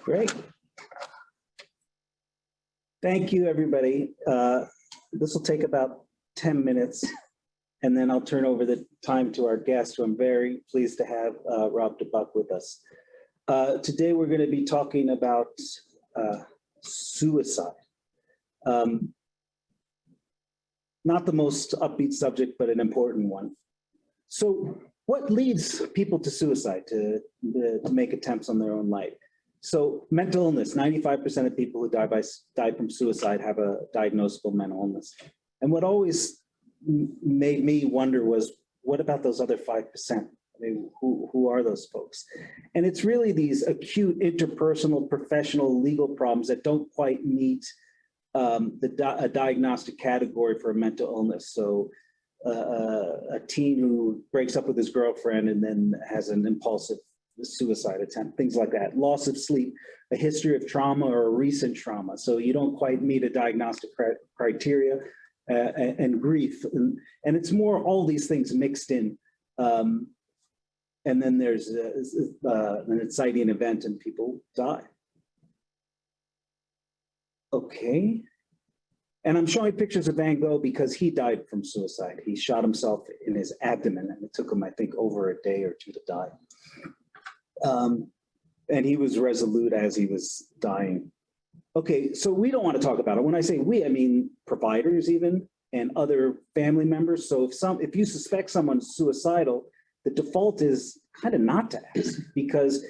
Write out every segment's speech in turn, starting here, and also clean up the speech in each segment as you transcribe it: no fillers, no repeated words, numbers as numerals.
Great. Thank you, everybody. This will take about 10 minutes, and then I'll turn over the time to our guest, who I'm very pleased to have, Rob DeBuck, with us. Today, we're going to be talking about suicide. Not the most upbeat subject, but an important one. So what leads people to suicide, to make attempts on their own life? So mental illness, 95% of people who die from suicide have a diagnosable mental illness. And what always made me wonder was, what about those other 5%? I mean, who are those folks? And it's really these acute interpersonal, professional, legal problems that don't quite meet a diagnostic category for a mental illness. So a teen who breaks up with his girlfriend and then has an impulsive suicide attempt, things like that. Loss of sleep, a history of trauma or a recent trauma. So you don't quite meet a diagnostic criteria, and grief. And it's more all these things mixed in. And then there's an inciting event and people die. Okay. And I'm showing pictures of Van Gogh because he died from suicide. He shot himself in his abdomen, and it took him, I think, over a day or two to die. And he was resolute as he was dying. Okay, so we don't want to talk about it. When I say we, I mean providers even, and other family members. So if you suspect someone's suicidal, the default is kind of not to ask, because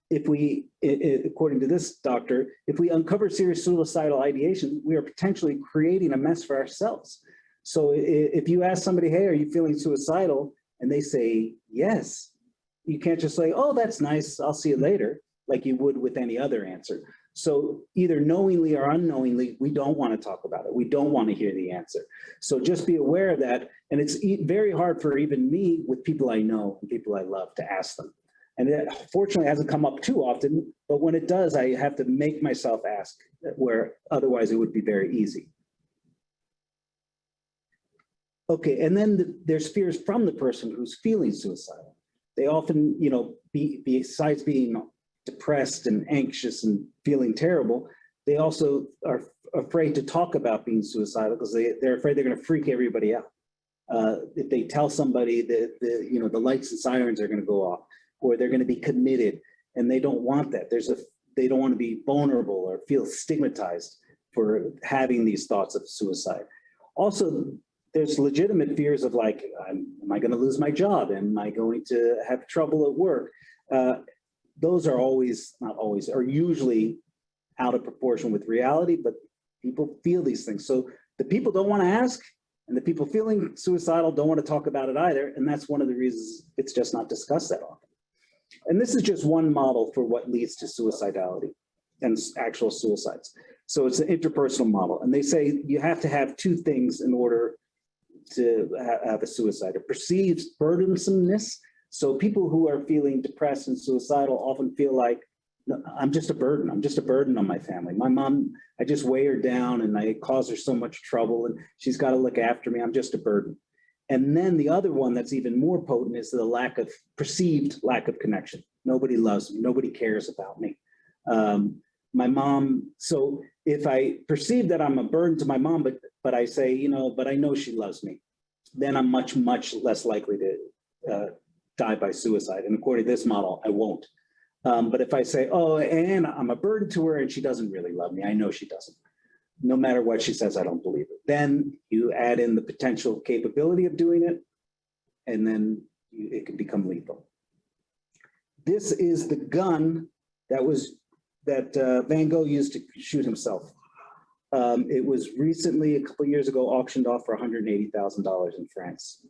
if we, according to this doctor, if we uncover serious suicidal ideation, we are potentially creating a mess for ourselves. So if you ask somebody, hey, are you feeling suicidal? And they say, yes, you can't just say, oh, that's nice, I'll see you later, like you would with any other answer. So either knowingly or unknowingly, we don't want to talk about it. We don't want to hear the answer. So just be aware of that. And it's very hard for even me, with people I know and people I love, to ask them. And it fortunately hasn't come up too often, but when it does, I have to make myself ask, where otherwise it would be very easy. Okay, and then there's fears from the person who's feeling suicidal. They often, besides being depressed and anxious and feeling terrible, they also are afraid to talk about being suicidal because they're afraid they're going to freak everybody out. If they tell somebody that the lights and sirens are going to go off, or they're going to be committed, and they don't want that. They don't want to be vulnerable or feel stigmatized for having these thoughts of suicide. Also, there's legitimate fears of like, am I going to lose my job? Am I going to have trouble at work? Those are are usually out of proportion with reality, but people feel these things. So the people don't want to ask, and the people feeling suicidal don't want to talk about it either. And that's one of the reasons it's just not discussed that often. And this is just one model for what leads to suicidality and actual suicides. So it's an interpersonal model. And they say you have to have two things in order to have a suicide: a perceived burdensomeness. So people who are feeling depressed and suicidal often feel like, no, I'm just a burden. I'm just a burden on my family. My mom, I just weigh her down and I cause her so much trouble, and she's got to look after me. I'm just a burden. And then the other one that's even more potent is the perceived lack of connection. Nobody loves me. Nobody cares about me. My mom, so if I perceive that I'm a burden to my mom, but I say, but I know she loves me, then I'm much, much less likely to die by suicide. And according to this model, I won't. But if I say, oh, and I'm a burden to her and she doesn't really love me, I know she doesn't. No matter what she says, I don't believe it. Then you add in the potential capability of doing it, and then it can become lethal. This is the gun that Van Gogh used to shoot himself. It was recently, a couple of years ago, auctioned off for $180,000 in France.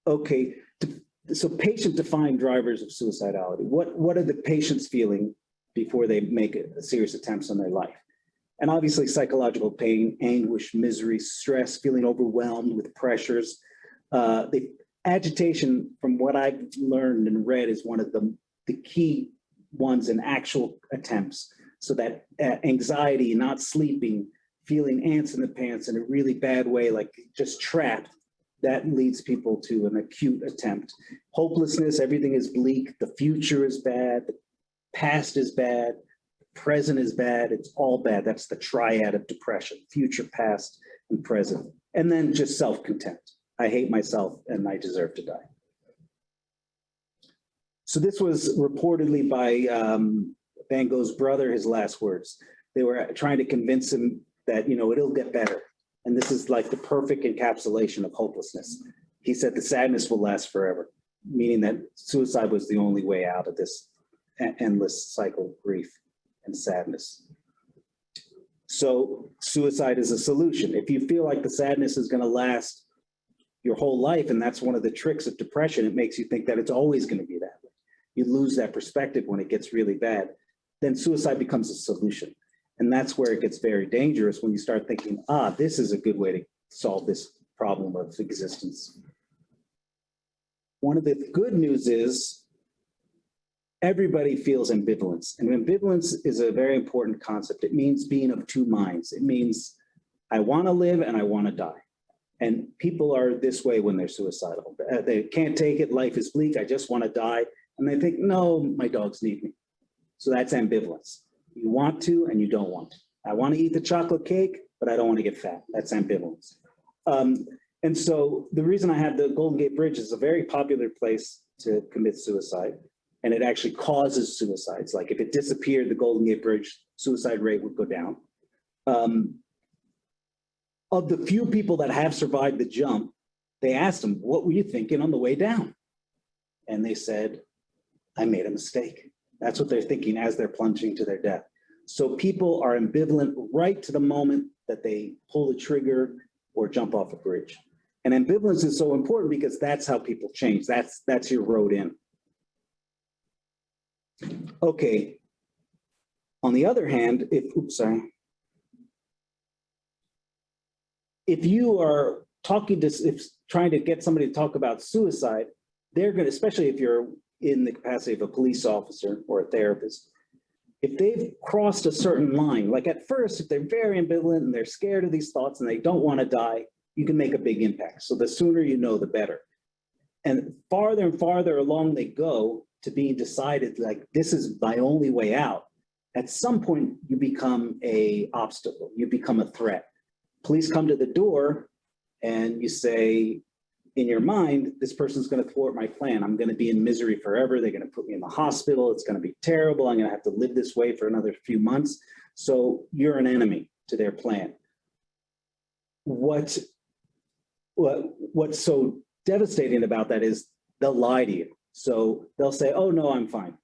Okay, so patient-defined drivers of suicidality. What are the patients feeling before they make serious attempts on their life? And obviously psychological pain, anguish, misery, stress, feeling overwhelmed with pressures. The agitation, from what I've learned and read, is one of the key ones in actual attempts. So that anxiety, not sleeping, feeling ants in the pants in a really bad way, like just trapped, that leads people to an acute attempt. Hopelessness, everything is bleak, the future is bad, the past is bad, the present is bad, it's all bad. That's the triad of depression: future, past, and present. And then just self-contempt. I hate myself and I deserve to die. So this was reportedly by Van Gogh's brother, his last words. They were trying to convince him that, you know, it'll get better. And this is like the perfect encapsulation of hopelessness. He said the sadness will last forever, meaning that suicide was the only way out of this endless cycle of grief and sadness. So suicide is a solution. If you feel like the sadness is going to last your whole life, and that's one of the tricks of depression, it makes you think that it's always going to be that way. You lose that perspective when it gets really bad. Then suicide becomes a solution. And that's where it gets very dangerous, when you start thinking, this is a good way to solve this problem of existence. One of the good news is everybody feels ambivalence. And ambivalence is a very important concept. It means being of two minds. It means I want to live and I want to die. And people are this way when they're suicidal. They can't take it. Life is bleak. I just want to die. And they think, no, my dogs need me. So that's ambivalence. You want to and you don't want to. I want to eat the chocolate cake, but I don't want to get fat. That's ambivalence. And so the reason I had the Golden Gate Bridge is a very popular place to commit suicide. And it actually causes suicides. Like if it disappeared, the Golden Gate Bridge suicide rate would go down. Of the few people that have survived the jump, they asked them, what were you thinking on the way down? And they said, I made a mistake. That's what they're thinking as they're plunging to their death. So people are ambivalent right to the moment that they pull the trigger or jump off a bridge. And ambivalence is so important because that's how people change. That's your road in. Okay. On the other hand, if you are trying to get somebody to talk about suicide, they're going to, especially if you're in the capacity of a police officer or a therapist, if they've crossed a certain line, like at first, if they're very ambivalent and they're scared of these thoughts and they don't want to die, you can make a big impact. So the sooner you know, the better. And farther along they go to being decided, like, this is my only way out, at some point you become an obstacle, you become a threat. Police come to the door and you say, in your mind, this person's going to thwart my plan. I'm going to be in misery forever. They're going to put me in the hospital. It's going to be terrible. I'm going to have to live this way for another few months. So you're an enemy to their plan. What's so devastating about that is they'll lie to you. So they'll say, oh, no, I'm fine.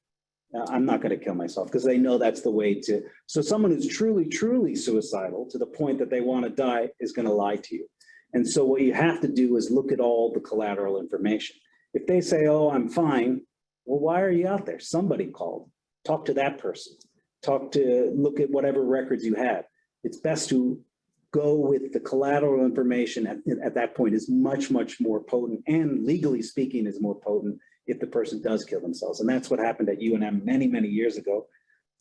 I'm not going to kill myself, because they know that's the way to. So someone who's truly, truly suicidal to the point that they want to die is going to lie to you. And so what you have to do is look at all the collateral information. If they say, oh, I'm fine, well, why are you out there? Somebody called. Talk to that person. Look at whatever records you have. It's best to go with the collateral information at that point is much, much more potent, and legally speaking is more potent if the person does kill themselves. And that's what happened at UNM many, many years ago.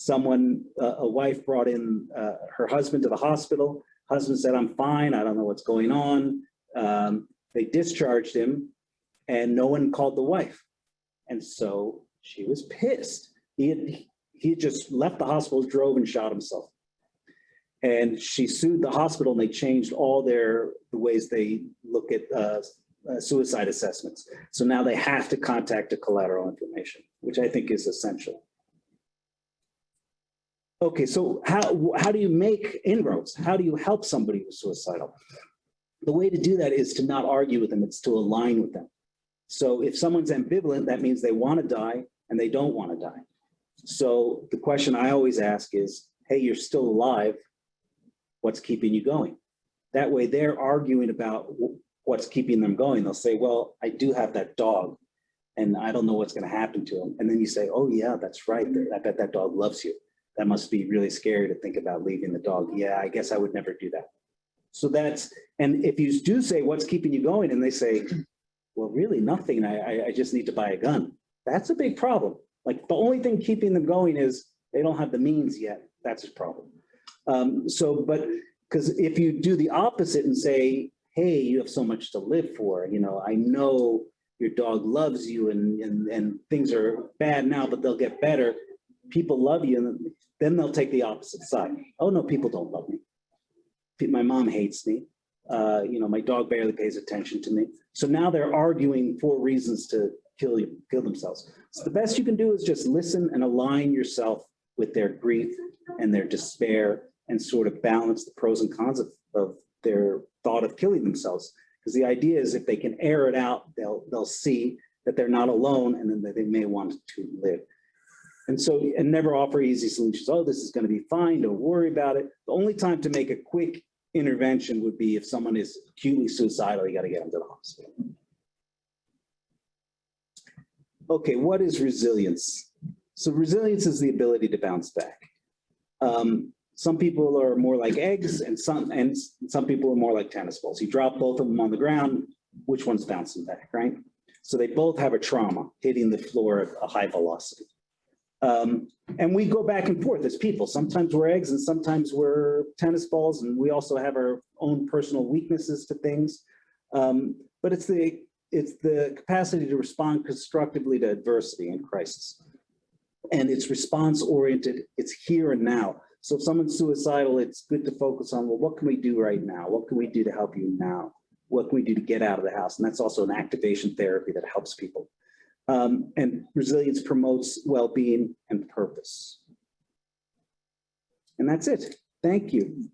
A wife brought in her husband to the hospital. Husband said, I'm fine, I don't know what's going on. They discharged him and no one called the wife. And so she was pissed. He had just left the hospital, drove and shot himself. And she sued the hospital and they changed all the ways they look at suicide assessments. So now they have to contact the collateral information, which I think is essential. Okay, so how do you make inroads? How do you help somebody who's suicidal? The way to do that is to not argue with them, it's to align with them. So if someone's ambivalent, that means they want to die and they don't want to die. So the question I always ask is, hey, you're still alive, what's keeping you going? That way they're arguing about what's keeping them going. They'll say, well, I do have that dog and I don't know what's going to happen to him. And then you say, oh yeah, that's right, I bet that dog loves you. That must be really scary to think about leaving the dog. Yeah, I guess I would never do that. So and if you do say, what's keeping you going? And they say, well, really nothing. I just need to buy a gun. That's a big problem. Like the only thing keeping them going is they don't have the means yet. That's a problem. Because if you do the opposite and say, hey, you have so much to live for. You know, I know your dog loves you and things are bad now, but they'll get better. People love you. And then they'll take the opposite side. Oh, no, people don't love me. My mom hates me. You know, my dog barely pays attention to me. So now they're arguing for reasons to kill themselves. So the best you can do is just listen and align yourself with their grief and their despair and sort of balance the pros and cons of their thought of killing themselves. Because the idea is if they can air it out, they'll see that they're not alone and then they may want to live. And so, and never offer easy solutions. Oh, this is going to be fine. Don't worry about it. The only time to make a quick intervention would be if someone is acutely suicidal, you got to get them to the hospital. Okay, what is resilience? So resilience is the ability to bounce back. Some people are more like eggs and some people are more like tennis balls. You drop both of them on the ground, which one's bouncing back, right? So they both have a trauma hitting the floor at a high velocity. And we go back and forth as people. Sometimes we're eggs and sometimes we're tennis balls, and we also have our own personal weaknesses to things. But it's the capacity to respond constructively to adversity and crisis. And it's response oriented, it's here and now. So if someone's suicidal, it's good to focus on, well, what can we do right now? What can we do to help you now? What can we do to get out of the house? And that's also an activation therapy that helps people. And resilience promotes well-being and purpose. And that's it. Thank you.